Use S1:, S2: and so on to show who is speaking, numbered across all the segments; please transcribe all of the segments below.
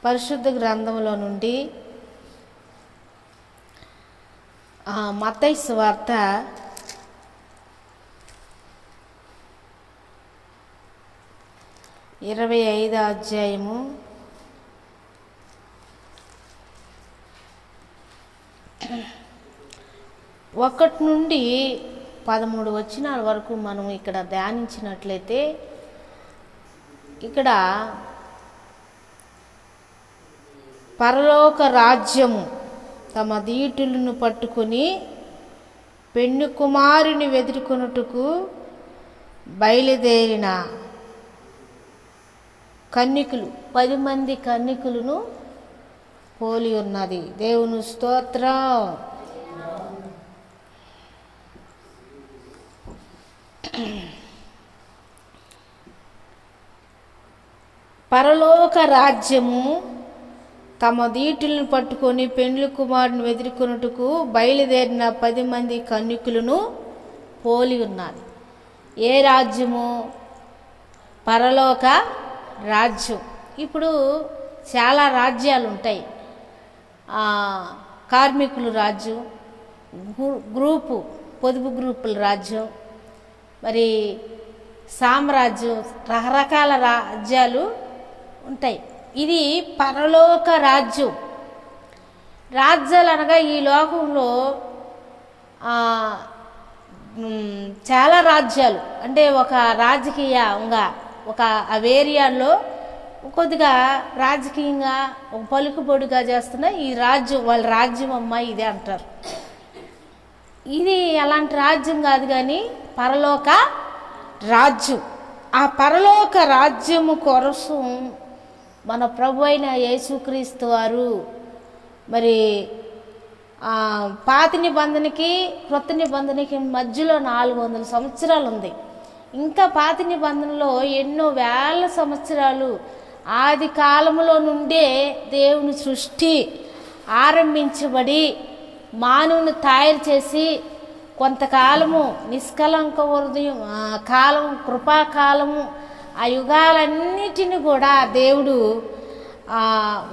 S1: పరిశుద్ధ గ్రంథంలో నుండి మత్తయి సువార్త 25వ అధ్యాయము 1 నుండి 13 వచనాల వరకు మనం ఇక్కడ ధ్యానించినట్లయితే, ఇక్కడ పరలోక రాజ్యము తమ దీటులను పట్టుకొని పెన్ను కుమారుని వెదురుకొనుటకు బయలుదేరిన కన్యకులు 10 మంది కన్యకులను పోలి ఉన్నది. దేవుని స్తోత్రం. పరలోక రాజ్యము తమ దీటులను పట్టుకొని పెండ్లి కుమారుని వెదురుకొనుటకు బయలుదేరిన 10 మంది కన్యకులను పోలి ఉన్నది. ఏ రాజ్యము? పరలోక రాజ్యం. ఇప్పుడు చాలా రాజ్యాలు ఉంటాయి. కార్మికుల రాజ్యం, పొదుపు గ్రూపుల రాజ్యం, మరి సామ్రాజ్యం, రకరకాల రాజ్యాలు ఉంటాయి. ఇది పరలోక రాజ్యం. రాజ్యాలు అనగా ఈ లోకంలో చాలా రాజ్యాలు అంటే ఒక రాజకీయంగా ఒక ఏరియాలో కొద్దిగా రాజకీయంగా ఒక పలుకుబడిగా చేస్తున్న ఈ రాజ్యం వాళ్ళ రాజ్యం అమ్మ ఇదే అంటారు. ఇది అలాంటి రాజ్యం కాదు, కానీ పరలోక రాజ్యం. ఆ పరలోక రాజ్యము కోసం మన ప్రభు అయిన యేసుక్రీస్తు వారు మరి పాత నిబంధనకి క్రొత్త నిబంధనకి మధ్యలో 400 సంవత్సరాలు ఉంది. ఇంకా పాత నిబంధనలో ఎన్నో వేల సంవత్సరాలు ఆది కాలములో నుండే దేవుని సృష్టి ఆరంభించబడి మానవుని తయారు చేసి కొంతకాలము నిష్కలంక హృదయం కాలం, కృపాకాలము, ఆ యుగాలన్నిటిని కూడా దేవుడు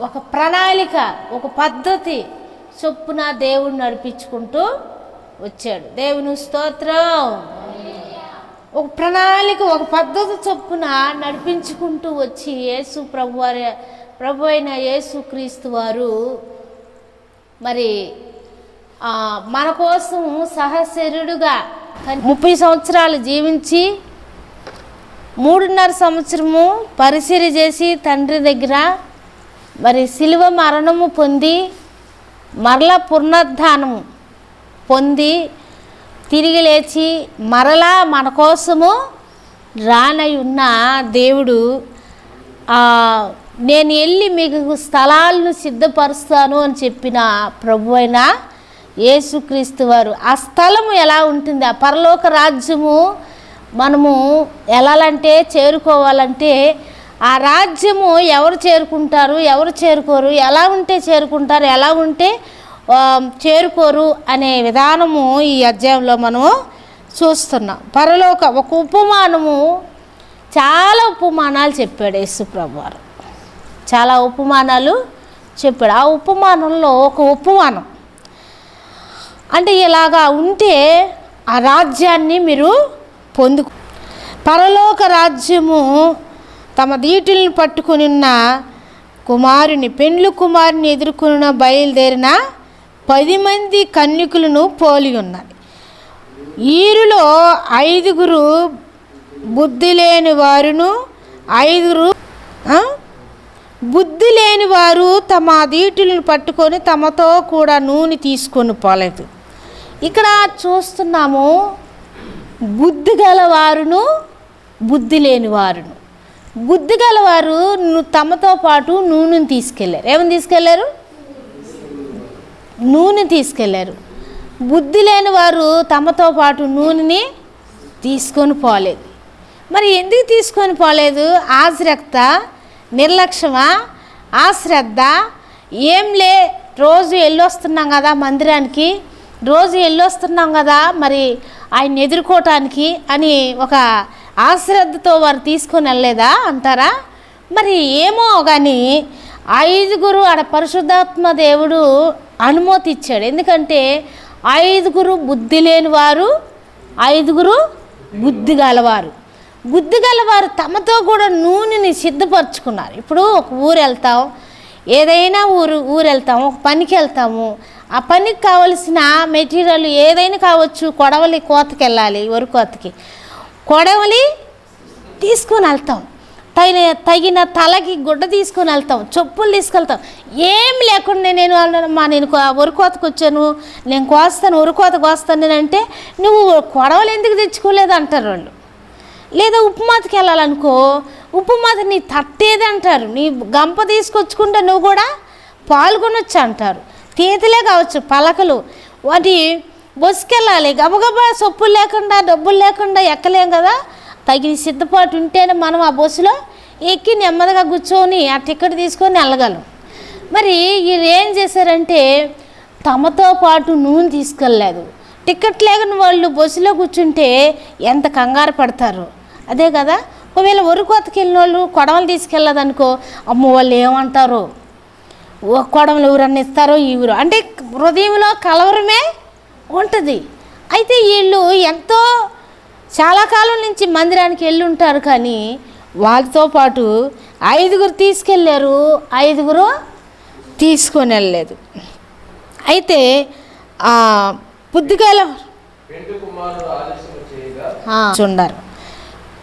S1: ఒక ప్రణాళిక, ఒక పద్ధతి చొప్పున దేవుడు నడిపించుకుంటూ వచ్చాడు. దేవుని స్తోత్రం. ఒక ప్రణాళిక, ఒక పద్ధతి చొప్పున నడిపించుకుంటూ వచ్చి ప్రభు అయిన యేసుక్రీస్తు వారు మరి మన కోసం సహశరీరుడుగా 30 సంవత్సరాలు జీవించి 3.5 సంవత్సరము పరిచర్య చేసి తండ్రి దగ్గర మరి శిలువ మరణము పొంది మరలా పునరుద్ధానము పొంది తిరిగి లేచి మరలా మన కోసము రానై ఉన్న దేవుడు, నేను వెళ్ళి మీకు స్థలాలను సిద్ధపరుస్తాను అని చెప్పిన ప్రభు అయిన యేసుక్రీస్తు వారు, ఆ స్థలము ఎలా ఉంటుంది, ఆ పరలోక రాజ్యము మనము వెళ్ళాలంటే, చేరుకోవాలంటే ఆ రాజ్యము ఎవరు చేరుకుంటారు, ఎవరు చేరుకోరు, ఎలా ఉంటే చేరుకుంటారు, ఎలా ఉంటే చేరుకోరు అనే విధానము ఈ అధ్యాయంలో మనం చూస్తున్నాం. పరలోక ఒక ఉపమానము, చాలా ఉపమానాలు చెప్పాడు యేసు ప్రభువారు. చాలా ఉపమానాలు చెప్పాడు. ఆ ఉపమానంలో ఒక ఉపమానం అంటే ఇలాగా ఉంటే ఆ రాజ్యాన్ని మీరు పరలోక రాజ్యము తమ దీటులను పట్టుకుని ఉన్న పెండ్లి కుమారుని ఎదుర్కొన్న బయలుదేరిన 10 మంది కన్యకులను పోలి ఉన్నది. వీరిలో 5 బుద్ధి లేని వారును, 5 బుద్ధి లేని వారు తమ దీటులను పట్టుకొని తమతో కూడా నూనె తీసుకొని పోలేదు. ఇక్కడ చూస్తున్నాము బుద్ధి గలవారును, బుద్ధి లేని వారును. బుద్ధి గలవారు తమతో పాటు నూనెని తీసుకెళ్ళారు. ఏమని తీసుకెళ్ళారు? నూనె తీసుకెళ్ళారు. బుద్ధి లేని వారు తమతో పాటు నూనెని తీసుకొని పోలేదు. మరి ఎందుకు తీసుకొని పోలేదు? ఆశ్రక్త, నిర్లక్ష్యమా, ఆశ్రద్ధ, ఏంలే రోజు వెళ్ళొస్తున్నాం కదా మందిరానికి, రోజు వెళ్ళొస్తున్నాం కదా మరి ఆయన ఎదుర్కోవటానికి అని ఒక ఆశ్రద్ధతో వారు తీసుకొని వెళ్ళలేదా అంటారా? మరి ఏమో కానీ 5 ఆడ పరిశుద్ధాత్మ దేవుడు అనుమతి ఇచ్చాడు. ఎందుకంటే 5 బుద్ధి లేని వారు, 5 బుద్ధి గలవారు. బుద్ధి గలవారు తమతో కూడా నూనెని సిద్ధపరచుకున్నారు. ఇప్పుడు ఒక ఊరు వెళ్తాం, ఏదైనా ఊరు వెళ్తాము, ఒక పనికి వెళ్తాము. ఆ పనికి కావలసిన మెటీరియల్ ఏదైనా కావచ్చు. కొడవలి కోతకి వెళ్ళాలి, వరి కోతకి కొడవలి తీసుకొని వెళ్తాం. తగిన తలకి గుడ్డ తీసుకొని వెళ్తాం, చెప్పులు తీసుకెళ్తాం. ఏం లేకుండా నేను వరి కోతకు వచ్చాను, నేను కోస్తాను, వరి కోత కోస్తాను అంటే నువ్వు కొడవలు ఎందుకు తెచ్చుకోలేదు అంటారు వాళ్ళు. లేదా ఉప్పుమాతకి వెళ్ళాలనుకో, ఉప్పుమాత నీ తట్టేది అంటారు. నీ గంప తీసుకొచ్చుకుంటే నువ్వు కూడా పాల్గొనొచ్చు అంటారు. తీతలే కావచ్చు, పలకలు, వాటి బొసుకెళ్ళాలి. గబగబా సొప్పులు లేకుండా, డబ్బులు లేకుండా ఎక్కలేం కదా. తగిన సిద్ధపాటు ఉంటేనే మనం ఆ బస్సులో ఎక్కి నెమ్మదిగా కూర్చొని ఆ టికెట్ తీసుకొని వెళ్ళగలం. మరి వీళ్ళు ఏం చేశారంటే తమతో పాటు నూనె తీసుకెళ్ళలేదు. టికెట్ లేని వాళ్ళు బస్సులో కూర్చుంటే ఎంత కంగారు పడతారు. అదే కదా. ఒకవేళ వరి కోతకి వెళ్ళిన వాళ్ళు కొడవలు తీసుకెళ్ళదనుకో, అమ్మ వాళ్ళు ఏమంటారో, కొడవలు ఎవరన్నా ఇస్తారో ఇవ్వరు అంటే హృదయంలో కలవరమే ఉంటుంది. అయితే వీళ్ళు ఎంతో చాలా కాలం నుంచి మందిరానికి వెళ్ళి ఉంటారు, కానీ వాళ్ళతో పాటు 5 తీసుకెళ్ళారు, 5 తీసుకొని వెళ్ళలేదు. అయితే బుద్ధిగల చూడారు.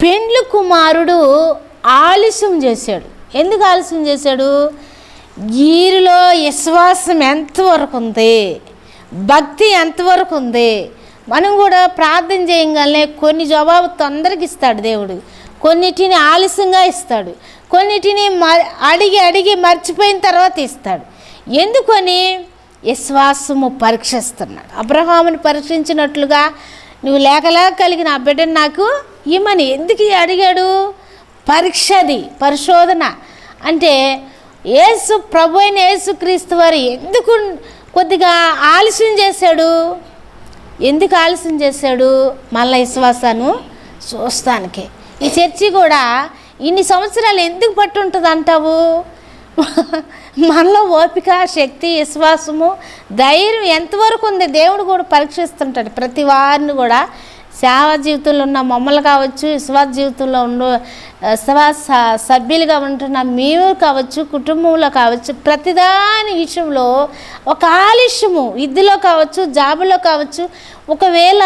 S1: పెండ్లి కుమారుడు ఆలస్యం చేశాడు. ఎందుకు ఆలస్యం చేశాడు? వీరిలో విశ్వాసం ఎంతవరకు ఉంది, భక్తి ఎంతవరకు ఉంది. మనం కూడా ప్రార్థన చేయగానే కొన్ని జవాబు తొందరగా ఇస్తాడు దేవుడు, కొన్నిటిని ఆలస్యంగా ఇస్తాడు, కొన్నిటిని అడిగి మర్చిపోయిన తర్వాత ఇస్తాడు. ఎందుకని? విశ్వాసము పరీక్షిస్తున్నాడు. అబ్రహాముని పరీక్షించినట్లుగా నువ్వు లేకలేక కలిగిన ఆ బిడ్డను నాకు ఇమ్మని ఎందుకు అడిగాడు? పరీక్షది, పరిశోధన. అంటే ప్రభు అయిన యేసుక్రీస్తు వారు ఎందుకు కొద్దిగా ఆలస్యం చేశాడు? ఎందుకు ఆలస్యం చేశాడు? మళ్ళీ విశ్వాసాన్ని చూస్తానికి. ఈ చర్చి కూడా ఇన్ని సంవత్సరాలు ఎందుకు పట్టు ఉంటుంది అంటావు? మనలో ఓపిక, శక్తి, విశ్వాసము, ధైర్యం ఎంతవరకు ఉంది దేవుడు కూడా పరీక్షిస్తుంటాడు. ప్రతి వారిని కూడా సేవా జీవితంలో ఉన్న మమ్మల్ని కావచ్చు, విశ్వాస జీవితంలో విశ్వాస సభ్యులుగా ఉంటున్న మేము కావచ్చు, కుటుంబంలో కావచ్చు, ప్రతిదాని విషయంలో ఒక ఆలస్యము, విద్యలో కావచ్చు, జాబులో కావచ్చు, ఒకవేళ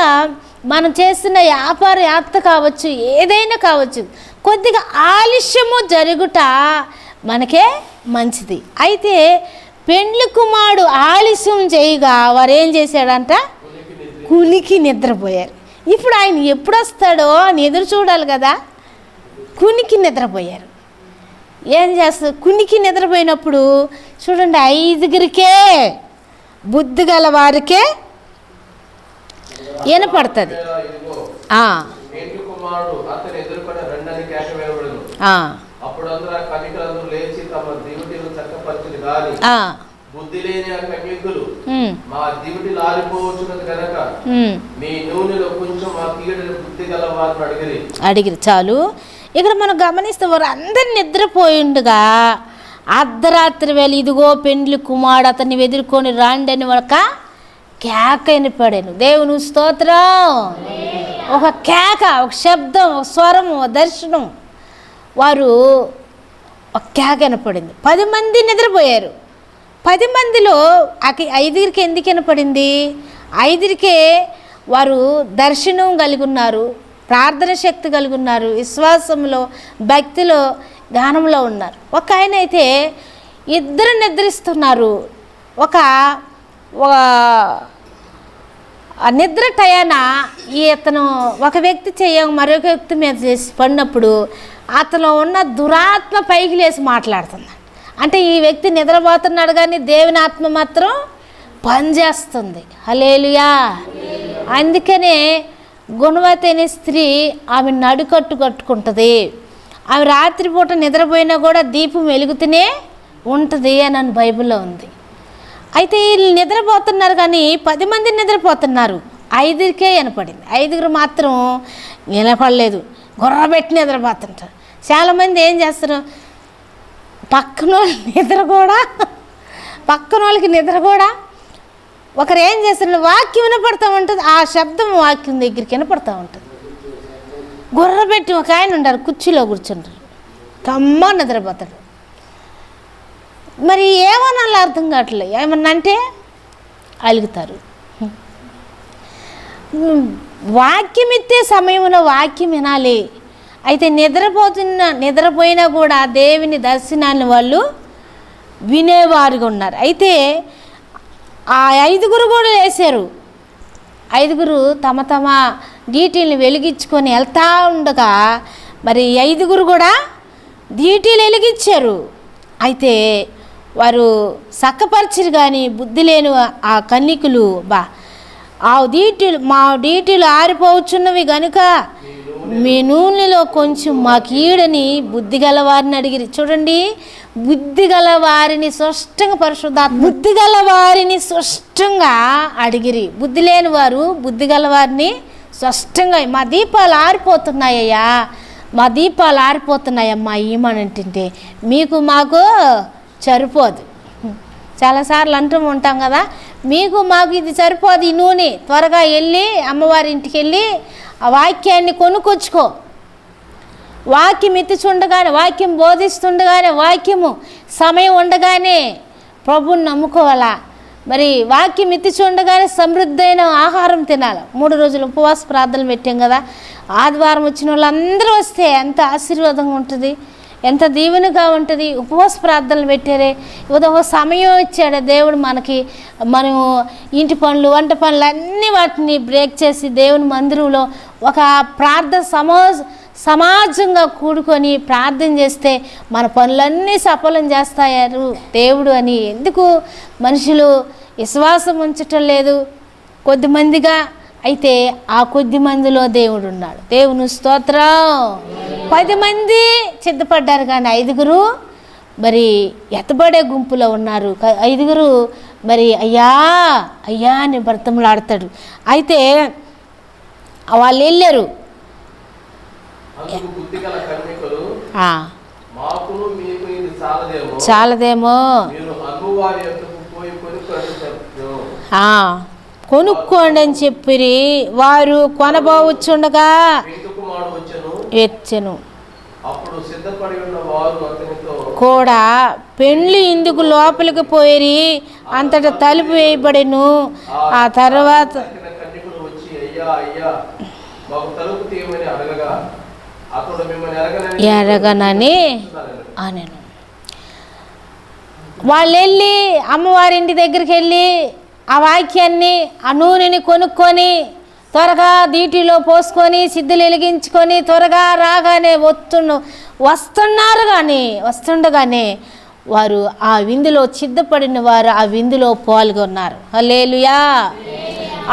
S1: మనం చేస్తున్న వ్యాపార యాత్ర కావచ్చు, ఏదైనా కావచ్చు, కొద్దిగా ఆలస్యము జరుగుట మనకే మంచిది. అయితే పెండ్లి కుమారుడు ఆలస్యం చేయగా వారు ఏం చేశాడంట? కునికి నిద్రపోయారు. ఇప్పుడు ఆయన ఎప్పుడు వస్తాడో అని ఎదురు చూడాలి కదా. కునికి నిద్రపోయారు. ఏం చేస్తారు? కునికి నిద్రపోయినప్పుడు చూడండి, 5 బుద్ధి గల వారికే వినపడుతుంది.
S2: బుద్ధి లేని కన్యకులు మా దివిటి లారిపోవచ్చున్నది కనుక మీ నూనెలో కొంచెం మా తీయడని బుద్ధి గల వారిని
S1: అడిగిరి. చాలు. ఇక్కడ మనం గమనిస్తే వారు అందరు నిద్రపోయిండుగా అర్ధరాత్రి వేళ ఇదిగో పెండ్లి కుమారుడు అతన్ని ఎదుర్కొని రాండి అని ఒక కేక వినపడాను. దేవుని స్తోత్రం. ఒక కేక, ఒక శబ్దం, ఒక స్వరం, ఒక దర్శనం. వారు ఒక కేక వినపడింది. 10 మంది నిద్రపోయారు. 10 మందిలో 5 ఎందుకు వినపడింది? 5 వారు దర్శనం కలిగి ఉన్నారు, ప్రార్థన శక్తి కలిగి ఉన్నారు, విశ్వాసంలో, భక్తిలో, జ్ఞానంలో ఉన్నారు. ఒక ఆయన అయితే 2 నిద్రిస్తున్నారు. ఒక నిద్ర టయాన ఇతను ఒక వ్యక్తి మరొక వ్యక్తి మీద చేసి పడినప్పుడు అతను ఉన్న దురాత్మ పైకి లేసి మాట్లాడుతున్నాడు. అంటే ఈ వ్యక్తి నిద్రపోతున్నాడు కానీ దేవుని ఆత్మ మాత్రం పనిచేస్తుంది. హల్లెలూయా. అందుకనే గుణవతి అనే స్త్రీ ఆమె నడుకట్టు కట్టుకుంటుంది. ఆమె రాత్రిపూట నిద్రపోయినా కూడా దీపం వెలుగుతూనే ఉంటుంది అని బైబిల్లో ఉంది. అయితే వీళ్ళు నిద్రపోతున్నారు కానీ 10 మంది నిద్రపోతున్నారు. 5 వినపడింది. 5 మాత్రం వినపడలేదు. గుర్రబెట్టి నిద్రపోతుంటారు. చాలామంది ఏం చేస్తారు? పక్కన వాళ్ళకి నిద్ర కూడా ఒకరు ఏం చేస్తారు, వాక్యం వినపడతా ఉంటుంది, ఆ శబ్దం వాక్యం దగ్గరికి వినపడతా ఉంటుంది. గుర్రబెట్టి ఒక ఆయన ఉంటారు, కుర్చీలో కూర్చుంటారు, కమ్మ నిద్రపోతాడు. మరి ఏమన్నా అర్థం కావట్లేదు, ఏమన్నా అంటే అలుగుతారు. వాక్యం ఇచ్చే సమయంలో వాక్యం వినాలి. అయితే నిద్రపోయినా కూడా దేవుని దర్శనాన్ని వాళ్ళు వినేవారుగా ఉన్నారు. అయితే ఆ 5గురు కూడా లేచారు. 5గురు తమ తమ డీటీలను వెలిగించుకొని వెళ్తూ ఉండగా మరి 5గురు కూడా డీటీలు వెలిగించారు. అయితే వారు సక్కపరిచిరు, కానీ బుద్ధి లేని ఆ కన్నికులు మా డీటీలు ఆరిపోవచ్చున్నవి గనుక మీ నూనెలో కొంచెం మాకు ఈడని బుద్ధి గలవారిని అడిగిరి. చూడండి, బుద్ధి గలవారిని స్పష్టంగా పరిశుద్ధాత్మ బుద్ధి గలవారిని స్పష్టంగా అడిగిరి. బుద్ధి లేని వారు బుద్ధి గలవారిని స్పష్టంగా, మా దీపాలు ఆరిపోతున్నాయమ్మా ఏమనంటే మీకు మాకు సరిపోదు. చాలాసార్లు అంటూ ఉంటాం కదా, మీకు మాకు ఇది సరిపోదు, ఈ నూనె త్వరగా వెళ్ళి అమ్మవారి ఇంటికి వెళ్ళి ఆ వాక్యాన్ని కొనుక్కొచ్చుకో. వాక్యం ఎత్తుచుండగానే, వాక్యం బోధిస్తుండగానే, వాక్యము సమయం ఉండగానే ప్రభువుని నమ్ముకోవాలా. మరి వాక్యం ఎత్తుచుండగానే సమృద్ధైన ఆహారం తినాలి. 3 రోజులు ఉపవాస ప్రార్థనలు పెట్టాం కదా, ఆదివారం వచ్చిన వాళ్ళందరూ వస్తే ఎంత ఆశీర్వాదంగా ఉంటుంది, ఎంత దీవెనగా ఉంటుంది. ఉపవాస ప్రార్థనలు పెట్టారే, ఒక సమయం ఇచ్చాడు దేవుడు మనకి. మనం ఇంటి పనులు, వంట పనులు అన్నీ వాటిని బ్రేక్ చేసి దేవుని మందిరంలో ఒక సమాజంగా కూడుకొని ప్రార్థన చేస్తే మన పనులన్నీ సఫలం చేస్తాయారు దేవుడు అని. ఎందుకు మనుషులు విశ్వాసం ఉంచటం లేదు కొద్దిమందిగా? అయితే ఆ కొద్ది మందిలో దేవుడు ఉన్నాడు. దేవుని స్తోత్రం. 10 మంది సిద్ధపడ్డారు, కానీ 5గురు మరి ఎత్తబడే గుంపులో ఉన్నారు. 5గురు మరి అయ్యా అయ్యా అని బ్రతములాడతాడు. అయితే వాళ్ళు వెళ్ళారు. చాలదేమో కొనుక్కోండి అని చెప్పిరి. వారు కొనబోవచ్చుండగా ఎచ్చను కూడా పెండ్లి ఇందుకు లోపలికి పోయి అంతటా తలుపు వేయబడెను. ఆ తర్వాత ఎరగనని అనెను. వాళ్ళు వెళ్ళి అమ్మవారింటి దగ్గరికి వెళ్ళి ఆ వాక్యాన్ని, ఆ నూనెని కొనుక్కొని త్వరగా దీటిలో పోసుకొని సిద్ధులు వెలిగించుకొని త్వరగా రాగానే వస్తుండగానే వారు ఆ విందులో సిద్ధపడిన వారు ఆ విందులో పాల్గొన్నారు. హల్లెలూయా.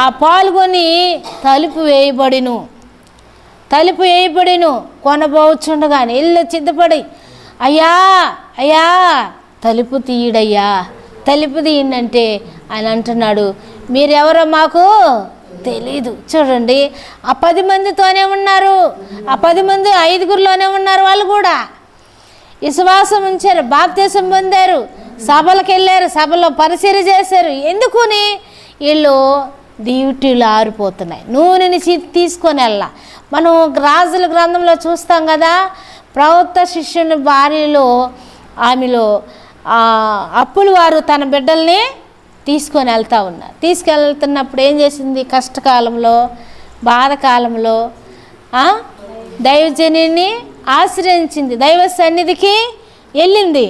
S1: ఆ పాల్గొని తలుపు వేయబడిను. కొనబోచుండగానే ఇల్లు సిద్ధపడి అయ్యా అయ్యా తలుపు తీయడయ్యా, తలుపు తీయండి ఆయన అంటున్నాడు, మీరెవరో మాకు తెలీదు. చూడండి, ఆ 10 మందితోనే ఉన్నారు, ఆ 10 మంది 5గురిలోనే ఉన్నారు. వాళ్ళు కూడా విశ్వాసం ఉంచారు, బాప్తిసం పొందారు, సభలకు వెళ్ళారు, సభలో పరిచర్య చేశారు. ఎందుకుని వీళ్ళు డ్యూటీలు ఆరిపోతున్నాయి. నూనెని తీసుకొని వెళ్ళా. మనం రాజుల గ్రంథంలో చూస్తాం కదా, ప్రవక్త శిష్యుని భార్యలో ఆమెలో అప్పులు వారు తన బిడ్డల్ని తీసుకొని వెళ్తూ ఉన్నారు. తీసుకెళ్తున్నప్పుడు ఏం చేసింది? కష్టకాలంలో, బాధకాలంలో దైవజనిని ఆశ్రయించింది, దైవ సన్నిధికి వెళ్ళింది.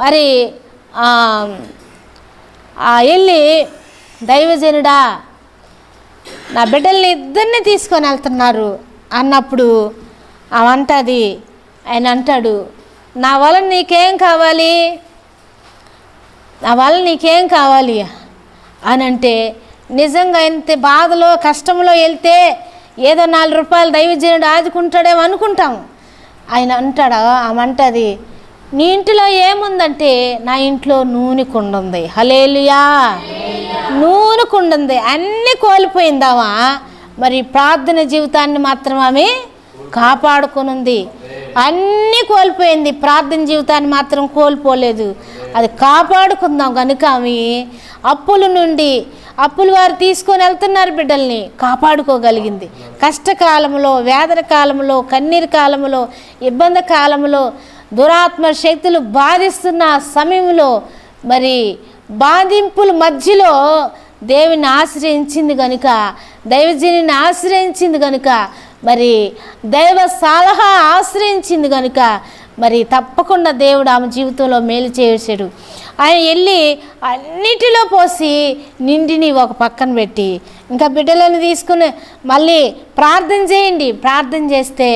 S1: మరి వెళ్ళి దైవజనుడా నా బిడ్డల్ని ఇద్దరిని తీసుకొని వెళ్తున్నారు అన్నప్పుడు అవంటది. ఆయన అంటాడు, నా వల్ల నీకేం కావాలి అని అంటే, నిజంగా ఇంత బాధలో కష్టంలో వెళ్తే ఏదో 4 రూపాయలు దైవజనుడు ఆదుకుంటాడేమో అనుకుంటాము. ఆయన అంటాడా, ఆమంటది, నీ ఇంటిలో ఏముందంటే నా ఇంట్లో నూనె కుండ ఉంది. హల్లెలూయా. నూనె కుండ ఉంది, అన్నీ కోల్పోయిందావా, మరి ప్రార్థన జీవితాన్ని మాత్రం ఆమె కాపాడుకునుంది. అన్నీ కోల్పోయింది, ప్రార్థన జీవితాన్ని మాత్రం కోల్పోలేదు. అది కాపాడుకుందాం కనుక ఆమె అప్పులు వారు తీసుకొని వెళ్తున్నారు, బిడ్డల్ని కాపాడుకోగలిగింది. కష్టకాలంలో, వేదన కాలంలో, కన్నీరు కాలంలో, ఇబ్బంది కాలంలో, దురాత్మ శక్తులు బాధిస్తున్న సమయంలో, మరి బాధింపుల మధ్యలో దేవుని ఆశ్రయించింది కనుక, దైవజనుని ఆశ్రయించింది కనుక, మరి దైవ సలహా ఆశ్రయించింది కనుక, మరి తప్పకుండా దేవుడు ఆమె జీవితంలో మేలు చేసాడు. ఆయన వెళ్ళి అన్నిటిలో పోసి నిండిని ఒక పక్కన పెట్టి, ఇంకా బిడ్డలను తీసుకుని మళ్ళీ ప్రార్థన చేయండి. ప్రార్థన చేస్తే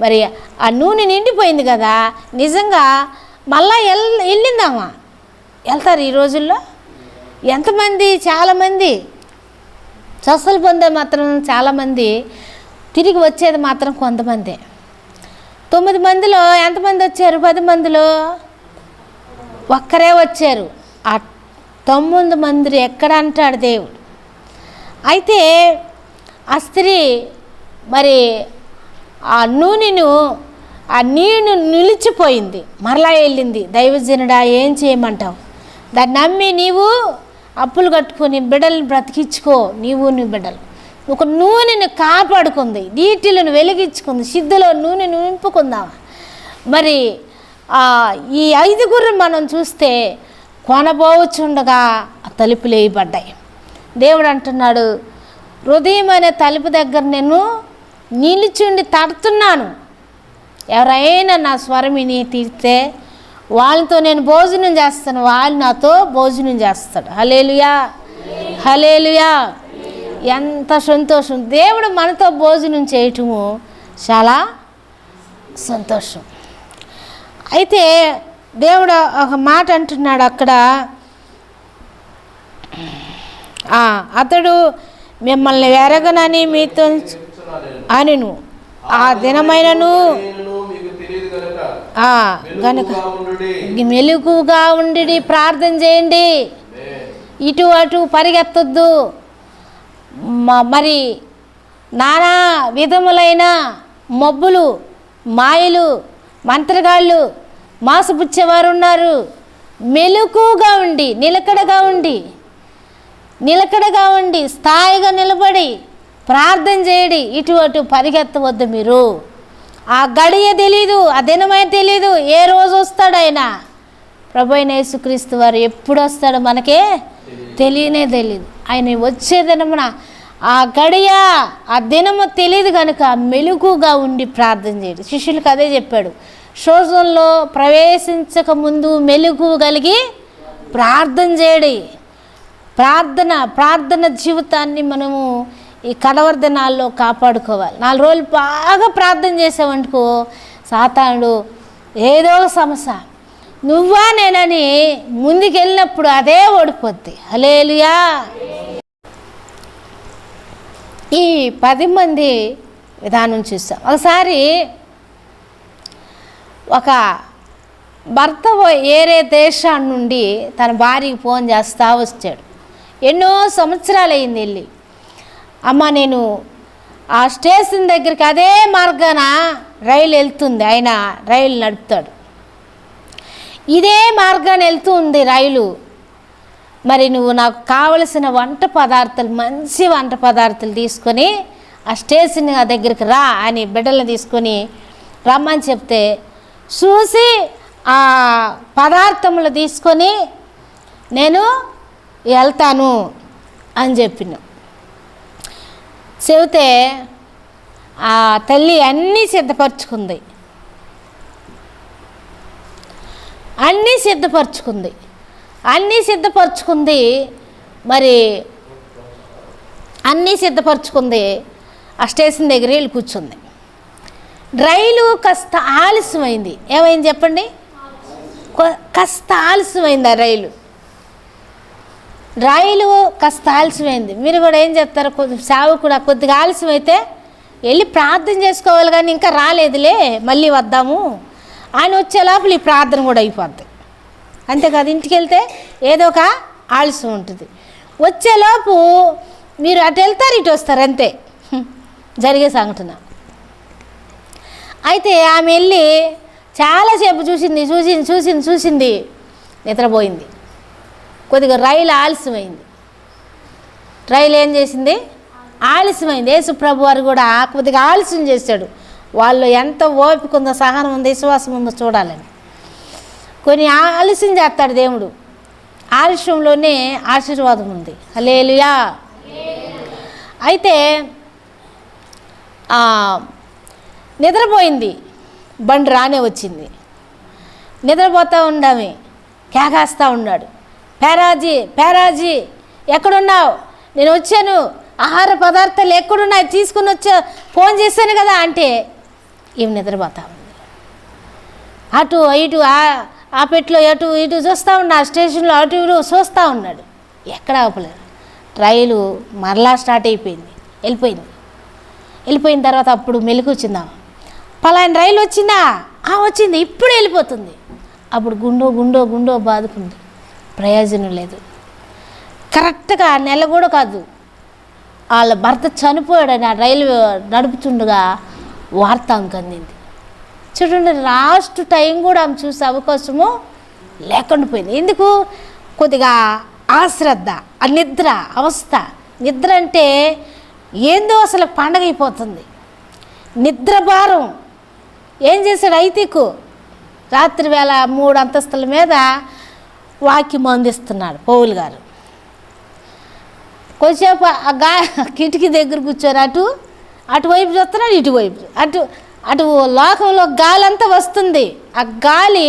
S1: మరి ఆ నూనె నిండిపోయింది కదా, నిజంగా మళ్ళా వెళ్ళిందామా? వెళ్తారు ఈ రోజుల్లో ఎంతమంది? చాలామంది స్వస్థలు పొందే మాత్రం చాలామంది, తిరిగి వచ్చేది మాత్రం కొంతమంది. 9 మందిలో ఎంతమంది వచ్చారు? 10 మందిలో ఒక్కరే వచ్చారు. ఆ 9 మంది ఎక్కడ అంటాడు దేవుడు. అయితే ఆ స్త్రీ మరి ఆ నూనెను, ఆ నీళ్లు నిలిచిపోయింది, మరలా వెళ్ళింది. దైవజనుడా ఏం చేయమంటావు? దాన్ని నమ్మి నీవు అప్పులు కట్టుకొని బిడ్డలను బ్రతికించుకో. నీ బిడ్డలు ఒక నూనెను కాపాడుకుంది, నీటిలను వెలిగించుకుంది, సిద్ధలో నూనెను నింపుకుందాం. మరి ఈ 5 మనం చూస్తే కొనబోచుండగా తలుపులు వేయబడ్డాయి. దేవుడు అంటున్నాడు, హృదయం అనే తలుపు దగ్గర నేను నిలిచుండి తడుతున్నాను. ఎవరైనా నా స్వరం విని తీరితే వాళ్ళతో నేను భోజనం చేస్తాను, వాళ్ళు నాతో భోజనం చేస్తాడు. హల్లెలూయా, హల్లెలూయా. ఎంత సంతోషం! దేవుడు మనతో భోజనం చేయటము చాలా సంతోషం. అయితే దేవుడు ఒక మాట అంటున్నాడు అక్కడ, అతడు మిమ్మల్ని ఎరగనని మీతో అనెను, ఆ దినమైనను గనుక మెలకుగా ఉండి ప్రార్థన చేయండి, ఇటు అటు పరిగెత్తొద్దు. మరి నానా విధములైన మబ్బులు, మాయలు, మంత్రగాళ్ళు, మాసపుచ్చేవారు ఉన్నారు. మెలకుగా ఉండి, నిలకడగా ఉండి స్థాయిగా నిలబడి ప్రార్థన చేయడి, ఇటు అటు పరిగెత్తవద్దు. మీరు ఆ గడియ తెలీదు, ఆ దినమే తెలీదు, ఏ రోజు వస్తాడు ఆయన. ప్రభు అయిన యేసుక్రీస్తు వారు ఎప్పుడు వస్తాడో మనకే తెలియదు. ఆయన వచ్చే దినమున ఆ గడియ, ఆ దినము తెలియదు కనుక మెలకుగా ఉండి ప్రార్థన చేయడు. శిష్యులకు అదే చెప్పాడు, శోధనలో ప్రవేశించక ముందు మెలకువ కలిగి ప్రార్థన చేయడి. ప్రార్థన జీవితాన్ని మనము ఈ కడవరి దినాల్లో కాపాడుకోవాలి. 4 రోజులు బాగా ప్రార్థన చేసావనుకో, సాతానుడు ఏదో సమస్య నువ్వా నేనని ముందుకెళ్ళినప్పుడు అదే ఓడిపోద్ది. హల్లెలూయా. ఈ 10 మంది విధానం చూస్తాం. ఒకసారి ఒక భర్త వేరే దేశం నుండి తన భార్యకి ఫోన్ చేస్తూ వచ్చాడు. ఎన్నో సంవత్సరాలు అయింది వెళ్ళి, అమ్మ నేను ఆ స్టేషన్ దగ్గరికి అదే మార్గాన రైలు వెళ్తుంది, ఆయన రైలు నడుపుతాడు, ఇదే మార్గాన వెళ్తూ ఉంది రైలు, మరి నువ్వు నాకు కావలసిన మంచి వంట పదార్థాలు తీసుకొని ఆ స్టేషన్ దగ్గరికి రా అని బిడ్డలను తీసుకొని రమ్మని చెప్తే, చూసి ఆ పదార్థములు తీసుకొని నేను వెళ్తాను అని చెప్పిన. చెబితే ఆ తల్లి అన్నీ సిద్ధపరచుకుంది. మరి అన్నీ సిద్ధపరచుకుంది. ఆ స్టేషన్ దగ్గర వెళ్ళి కూర్చుంది. రైలు కాస్త ఆలస్యమైంది. ఏమైంది చెప్పండి? కాస్త ఆలస్యమైంది. ఆ రైలు కాస్త ఆలస్యమైంది. మీరు కూడా ఏం చెప్తారు? సేవకుడు కొద్దిగా ఆలస్యం అయితే వెళ్ళి ప్రార్థన చేసుకోవాలి, కానీ ఇంకా రాలేదులే మళ్ళీ వద్దాము ఆయన వచ్చే లోపల ఈ ప్రార్థన కూడా అయిపోద్ది. అంతేకాదు, ఇంటికి వెళ్తే ఏదో ఒక ఆలస్యం ఉంటుంది. వచ్చేలోపు మీరు అటు వెళ్తారు, ఇటు వస్తారు, అంతే జరిగే సంఘటన. అయితే ఆమె వెళ్ళి చాలాసేపు చూసింది, నిద్రపోయింది. కొద్దిగా రైలు ఆలస్యమైంది. రైలు ఏం చేసింది? ఆలస్యమైంది. యేసు ప్రభు వారు కూడా కొద్దిగా ఆలస్యం చేశాడు. వాళ్ళు ఎంత ఓపిక ఉందో, సహనం ఉందో, విశ్వాసం ఉందో చూడాలని. కొన్ని ఆలస్యం చేస్తాడు దేవుడు. ఆలస్యంలోనే ఆశీర్వాదం ఉంది. హల్లెలూయా. అయితే నిద్రపోయింది. బండి రానే వచ్చింది. నిద్రపోతూ ఉండామే కేకాస్తూ ఉన్నాడు, పేరాజీ ఎక్కడున్నావు? నేను వచ్చాను, ఆహార పదార్థాలు ఎక్కడున్నాయి తీసుకుని వచ్చా, ఫోన్ చేశాను కదా అంటే ఏమి నిద్రపోతా ఉంది. అటు ఇటు ఆ పెట్లో అటు ఇటు చూస్తూ ఉన్నాడు. స్టేషన్లో అటు ఇటు చూస్తూ ఉన్నాడు. ఎక్కడ ఆపలేదు. రైలు మరలా స్టార్ట్ అయిపోయింది. వెళ్ళిపోయిన తర్వాత అప్పుడు మెలకు వచ్చిందా, పలానా రైలు వచ్చిందా? వచ్చింది, ఇప్పుడు వెళ్ళిపోతుంది. అప్పుడు గుండో బాదుకుంది. ప్రయోజనం లేదు. కరెక్ట్గా నెల కూడా కాదు, వాళ్ళ భర్త చనిపోయాడని ఆ రైలు నడుపుతుండగా వార్త అందింది. చూడండి, లాస్ట్ టైం కూడా ఆమె చూసే అవకాశము లేకుండా పోయింది. ఎందుకు? కొద్దిగా అశ్రద్ధ, ఆ నిద్ర అవస్థ. నిద్ర అంటే ఏందో అసలు పండగ అయిపోతుంది. నిద్ర భారం. ఏం చేశాడు? ఐతికు రాత్రి వేళ 3 అంతస్తుల మీద వాక్యం అందిస్తున్నాడు పౌలు గారు. కొద్దిసేపు కిటికీ దగ్గర కూర్చొని అటువైపు చూస్తున్నాడు, ఇటువైపు అటు లోకంలో గాలి అంతా వస్తుంది. ఆ గాలి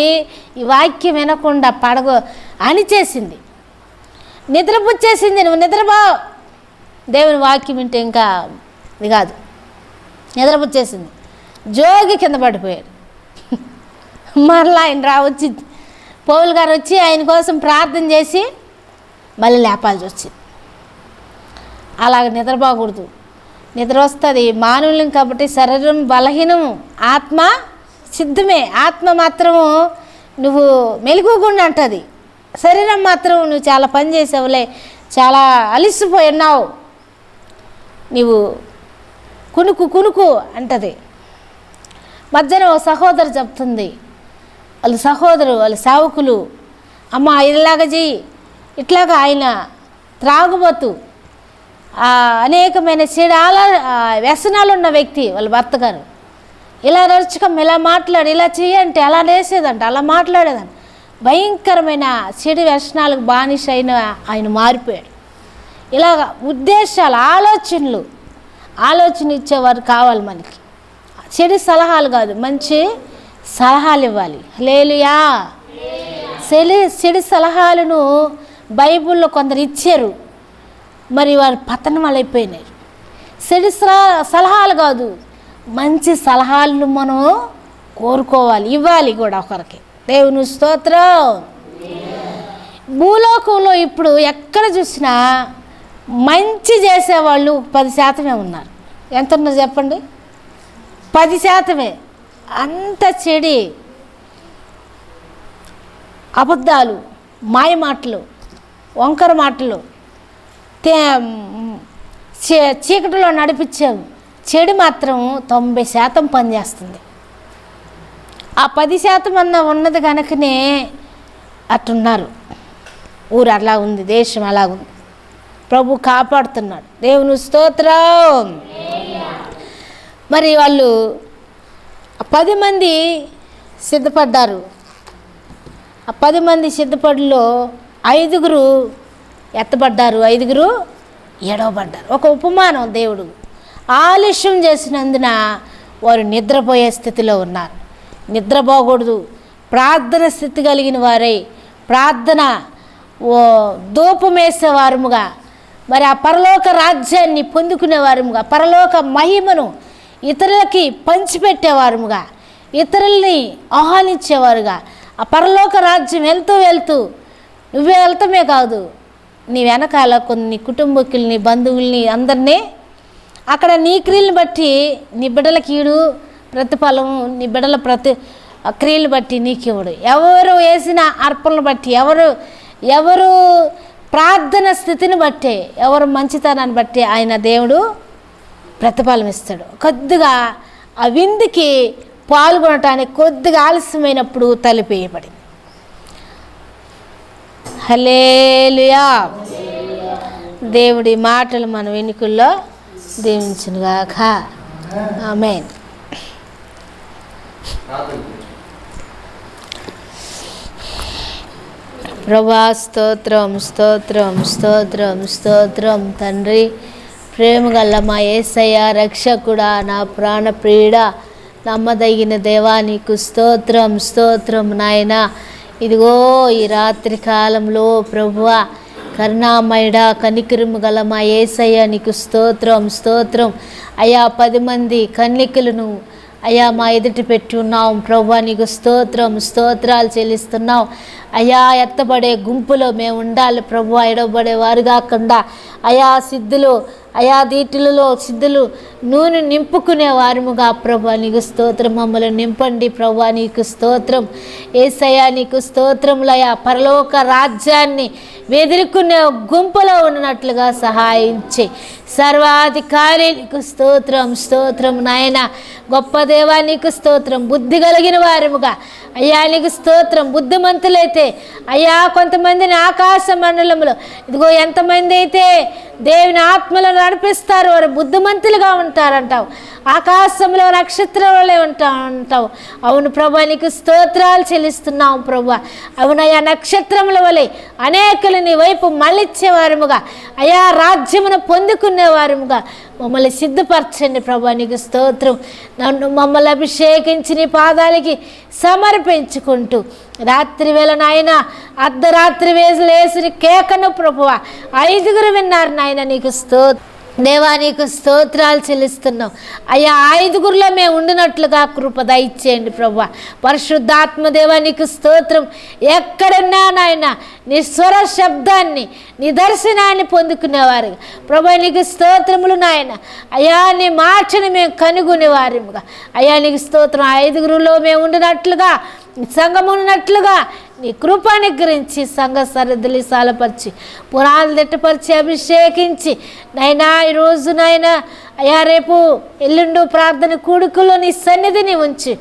S1: ఈ వాక్యం వినకుండా పడగ అణిచేసింది, నిద్రపుచ్చేసింది. నువ్వు నిద్రపో, దేవుని వాక్యం వింటే ఇంకా ఇది కాదు. నిద్రపుచ్చేసింది. జోగి కింద పడిపోయాడు. మరలా ఆయన వచ్చి పౌలు గారు వచ్చి ఆయన కోసం ప్రార్థన చేసి మళ్ళీ లేపాల్సి వచ్చింది. అలాగ నిద్రపోకూడదు. నిద్ర వస్తుంది మానవులం కాబట్టి. శరీరం బలహీనము, ఆత్మ సిద్ధమే. ఆత్మ మాత్రము నువ్వు మెలుగుకుండా అంటుంది, శరీరం మాత్రం నువ్వు చాలా పని చేసావులే, చాలా అలిసిపోయి ఉన్నావు, నీవు కునుకు అంటది. మధ్యాహ్నం ఓ సహోదరు చెప్తుంది, వాళ్ళ సేవకులు, అమ్మ ఇలాగా చెయ్యి, ఇట్లాగా ఆయన త్రాగుబోతు, అనేకమైన వ్యసనాలు ఉన్న వ్యక్తి వాళ్ళ భర్త గారు. ఇలా నడుచుకమ్మ, ఇలా మాట్లాడు, ఇలా చెయ్యంటే అలా వేసేదంట, అలా మాట్లాడేదంట. భయంకరమైన చెడు వ్యసనాలకు బానిస అయిన ఆయన మారిపోయాడు. ఇలాగ ఉద్దేశాలు, ఆలోచన ఇచ్చేవారు కావాలి మనకి. చెడు సలహాలు కాదు, మంచి సలహాలు ఇవ్వాలి. హల్లెలూయా. చెడు సలహాలను బైబిల్లో కొందరు ఇచ్చారు, మరి వారు పతనం అయిపోయినారు. చెడు సలహాలు కాదు, మంచి సలహాలను మనం కోరుకోవాలి, ఇవ్వాలి కూడా ఒకరికి. దేవుని స్తోత్రం. భూలోకంలో ఇప్పుడు ఎక్కడ చూసినా మంచి చేసేవాళ్ళు 10% ఉన్నారు. ఎంత ఉన్నారు చెప్పండి? 10%. అంత చెడి, అబద్ధాలు, మాయ మాటలు, వంకర మాటలు, చీకటిలో నడిపించాము. చెడు మాత్రం 90% పనిచేస్తుంది. ఆ 10% అన్న ఉన్నది కనుకనే అట్టున్నారు. ఊరు అలా ఉంది, దేశం అలా ఉంది. ప్రభు కాపాడుతున్నాడు. దేవుని స్తోత్రం. మరి వాళ్ళు 10 మంది సిద్ధపడ్డారు. ఆ 10 మంది సిద్ధపడిలో 5 ఎత్తబడ్డారు, 5 ఎడవబడ్డారు. ఒక ఉపమానం. దేవుడు ఆలస్యం చేసినందున వారు నిద్రపోయే స్థితిలో ఉన్నారు. నిద్రపోకూడదు. ప్రార్థన స్థితి కలిగిన వారై ప్రార్థన ధూపమేసేవారముగా, మరి ఆ పరలోక రాజ్యాన్ని పొందుకునేవారముగా, పరలోక మహిమను ఇతరులకి పంచిపెట్టేవారముగా, ఇతరుల్ని ఆహ్వానించేవారుగా, ఆ పరలోక రాజ్యం వెళ్తూ నువ్వే వెళ్తామే కాదు, నీ వెనకాల కొన్ని కుటుంబకుల్ని, బంధువుల్ని, అందరినీ అక్కడ నీ క్రియలను బట్టి నీ బిడ్డల కీడు ప్రతిఫలం, నీ బిడ్డల క్రియలు బట్టి నీకు ఇవ్వడు. ఎవరు వేసిన అర్పణలు బట్టి, ఎవరు ప్రార్థన స్థితిని బట్టి, ఎవరు మంచితనాన్ని బట్టి ఆయన దేవుడు ప్రతిఫలం ఇస్తాడు. కొద్దిగా ఆ విందుకి పాల్గొనటానికి కొద్దిగా ఆలస్యమైనప్పుడు తలుపేయబడింది. హల్లెలూయా. దేవుడి మాటలు మన వెనుకల్లో దీవించునుగాక. ఆమేన్. ప్రభువా స్తోత్రం స్తోత్రం స్తోత్రం స్తోత్రం తండ్రి. ప్రేమగల మా యేసయ్య, రక్షకుడా, నా ప్రాణ ప్రియుడా, నమ్మదగిన దేవా, నీకు స్తోత్రం స్తోత్రం నాయనా. ఇదిగో ఈ రాత్రి కాలంలో ప్రభువా, కరుణామయుడా, కనికరము గల మా యేసయ్య, నీకు స్తోత్రం స్తోత్రం. అయా 10 మంది కన్యకలను అయ్యా మా ఎదుటి పెట్టి ఉన్నాం ప్రభువా, నీకు స్తోత్రం స్తోత్రాలు చెల్లిస్తున్నాం. అయ్యా ఎత్తబడే గుంపులో మేము ఉండాలి ప్రభువా, ఎడబడే వారు కాకుండా అయా సిద్ధులు, అయా దీటులలో సిద్ధులు నూనె నింపుకునే వారముగా ప్రభువా, నీకు స్తోత్రం. మమ్మల్ని నింపండి ప్రభువా, నీకు స్తోత్రం. యేసయ్యా నీకు స్తోత్రములయ్యా. పరలోక రాజ్యాన్ని వెదురుకునే గుంపులో ఉన్నట్లుగా సహాయించి సర్వాధికారి నీకు స్తోత్రం స్తోత్రం నాయన. గొప్ప దేవా నీకు స్తోత్రం. బుద్ధి కలిగిన వారముగా అయ్యా నీకు స్తోత్రం. బుద్ధిమంతులైతే అయ్యా కొంతమందిని ఆకాశ మండలంలో ఇదిగో ఎంతమంది అయితే దేవుని ఆత్మలను నడిపిస్తారు వారు బుద్ధిమంతులుగా ఉంటారంటావు. ఆకాశంలో నక్షత్రంలో అంటావు. అవును ప్రభా, నీకు స్తోత్రాలు చెల్లిస్తున్నావు ప్రభా. అవునయ్యా, నక్షత్రముల వలె అనేకులు నీ వైపు మళ్ళిచ్చేవారముగా అయా రాజ్యమును పొందుకునేవారముగా మమ్మల్ని సిద్ధపరచండి ప్రభా, నీకు స్తోత్రం. నన్ను మమ్మల్ని అభిషేకించి నీ పాదాలకి సమర్పించుకుంటూ రాత్రి వేళ నాయన అర్ధరాత్రి వేసుని కేకను ప్రభువా 5 విన్నారు నాయన. నీకు దేవా నీకు స్తోత్రాలు చెల్లిస్తున్నాం అయ్యా. 5 మేము ఉండినట్లుగా కృప దయచేయండి ప్రభువా. పరిశుద్ధాత్మ దేవా నీకు స్తోత్రం. ఎక్కడున్నా నాయన నీ స్వర శబ్దాన్ని నీ దర్శనాన్ని పొందుకునేవారు ప్రభువా, నీకు స్తోత్రములు నాయన. అయ్యా నీ మాటని మేము కనుగొనేవారిగా అయ్యా నీకు స్తోత్రం. 5 మేము ఉండినట్లుగా సంఘం ఉన్నట్లుగా నీ కృపాని గురించి సంఘ సరిధులు సాలపరిచి పునాదులు తిట్టపరిచి అభిషేకించి నైనా ఈరోజు నాయన అయ్యా రేపు ఎల్లుండు ప్రార్థన కూడుకుల్లో నీ సన్నిధిని ఉంచి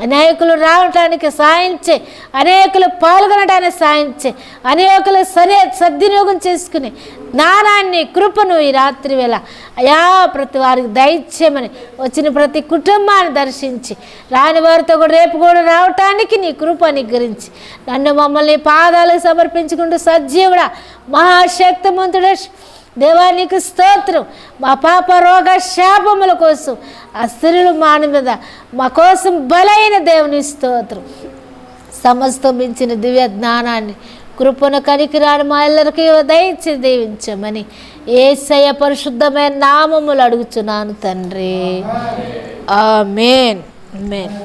S1: అనేకులు రావటానికి సాయించే, అనేకులు పాల్గొనడానికి సాయించే, అనేకులు సద్వినియోగం చేసుకుని జ్ఞానాన్ని కృపను ఈ రాత్రి వేళ అయా ప్రతి వారికి దయచేయమని వచ్చిన ప్రతి కుటుంబాన్ని దర్శించి రాని వారితో కూడా రేపు కూడా రావటానికి నీ కృపని గురించి నన్ను మమ్మల్ని పాదాలు సమర్పించుకుంటూ సజీవుడా మహాశక్తిమంతుడ దేవా నీకు స్తోత్రం. మా పాప రోగ శాపముల కోసం ఆ స్త్రీలు మాని మీద మా కోసం బలైన దేవుని స్తోత్రం. సమస్తం మించిన దివ్య జ్ఞానాన్ని కృపను కనికిరాని మా అందరికీ దయచి దీవించమని యేసయ్య పరిశుద్ధమైన నామములు అడుగుచున్నాను తండ్రి. ఆమేన్ ఆమేన్.